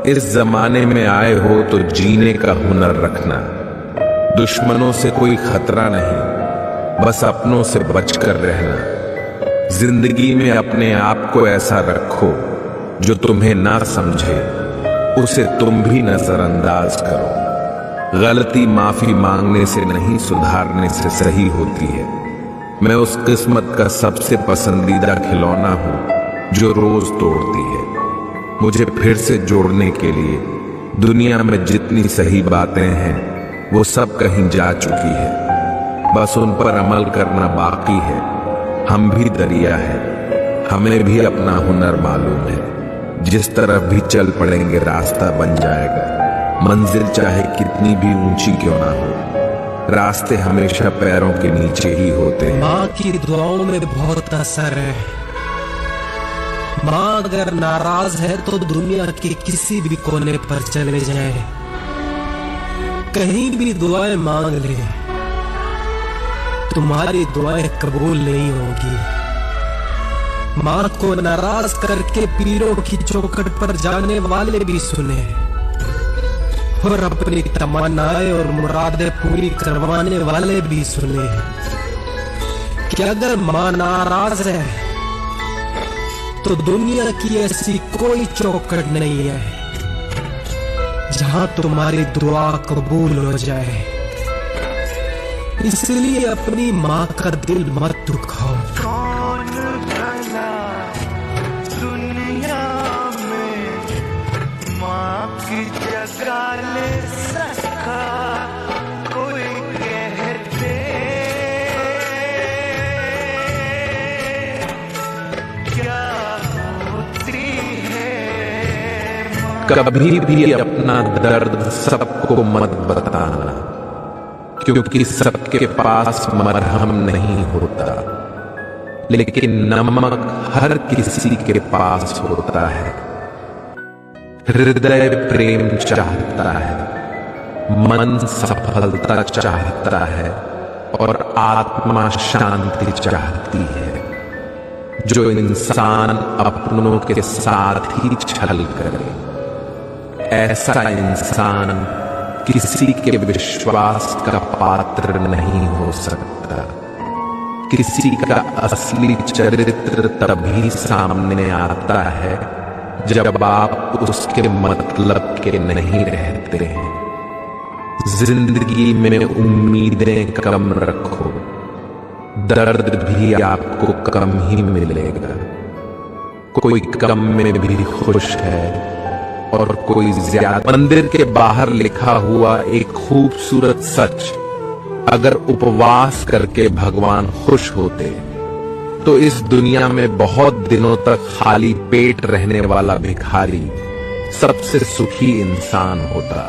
इस जमाने में आए हो तो जीने का हुनर रखना। दुश्मनों से कोई खतरा नहीं, बस अपनों से बचकर रहना। जिंदगी में अपने आप को ऐसा रखो जो तुम्हें ना समझे उसे तुम भी नजरअंदाज करो। गलती माफी मांगने से नहीं, सुधारने से सही होती है। मैं उस किस्मत का सबसे पसंदीदा खिलौना हूं जो रोज तोड़ती है। मुझे फिर से जोड़ने के लिए दुनिया में जितनी सही बातें हैं वो सब कहीं जा चुकी है, बस उन पर अमल करना बाकी है। हम भी दरिया है, हमें भी अपना हुनर मालूम है। जिस तरफ भी चल पड़ेंगे रास्ता बन जाएगा। मंजिल चाहे कितनी भी ऊंची क्यों ना हो, रास्ते हमेशा पैरों के नीचे ही होते हैं। माँ की दुआओं में बहुत असर है। माँ अगर नाराज है तो दुनिया के किसी भी कोने पर चले जाए, कहीं भी दुआएं मांग ले, तुम्हारी दुआएं कबूल नहीं होगी। माँ को नाराज करके पीरों की चौखट पर जाने वाले भी सुने और अपनी तमन्नाएं और मुरादें पूरी करवाने वाले भी सुने कि अगर माँ नाराज है तो दुनिया की ऐसी कोई चौखट नहीं है जहां तुम्हारी दुआ कबूल हो जाए। इसलिए अपनी माँ का दिल मत दुखाओ। कौन भला दुनिया में माँ की जगह ले सका, कोई कहते क्या होती है। कभी भी अपना दर्द सबको मत बताना, क्योंकि सबके पास मरहम नहीं होता, लेकिन नमक हर किसी के पास होता है। हृदय प्रेम चाहता है, मन सफलता चाहता है और आत्मा शांति चाहती है। जो इंसान अपनों के साथ ही छल करे, ऐसा इंसान किसी के विश्वास का पात्र नहीं हो सकता। किसी का असली चरित्र तभी सामने आता है जब आप उसके मतलब के नहीं रहते हैं। जिंदगी में उम्मीदें कम रखो, दर्द भी आपको कम ही मिलेगा। कोई कम में भी खुश है और कोई ज्यादा। मंदिर के बाहर लिखा हुआ एक खूबसूरत सच, अगर उपवास करके भगवान खुश होते तो इस दुनिया में बहुत दिनों तक खाली पेट रहने वाला भिखारी सबसे सुखी इंसान होता।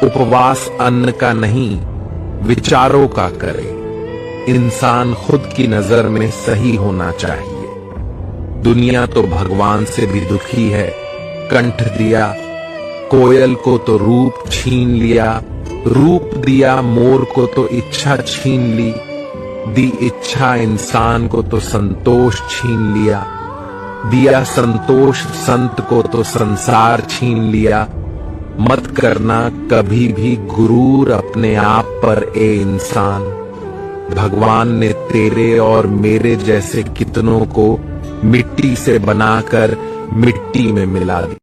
उपवास अन्न का नहीं, विचारों का करे। इंसान खुद की नजर में सही होना चाहिए। दुनिया तो भगवान से भी दुखी है। कंठ दिया कोयल को तो रूप छीन लिया, रूप दिया मोर को तो इच्छा छीन ली, दी इच्छा इंसान को तो संतोष छीन लिया, दिया संतोष संत को तो संसार छीन लिया। मत करना कभी भी गुरूर अपने आप पर ए इंसान। भगवान ने तेरे और मेरे जैसे कितनों को मिट्टी से बनाकर मिट्टी में मिला दिया।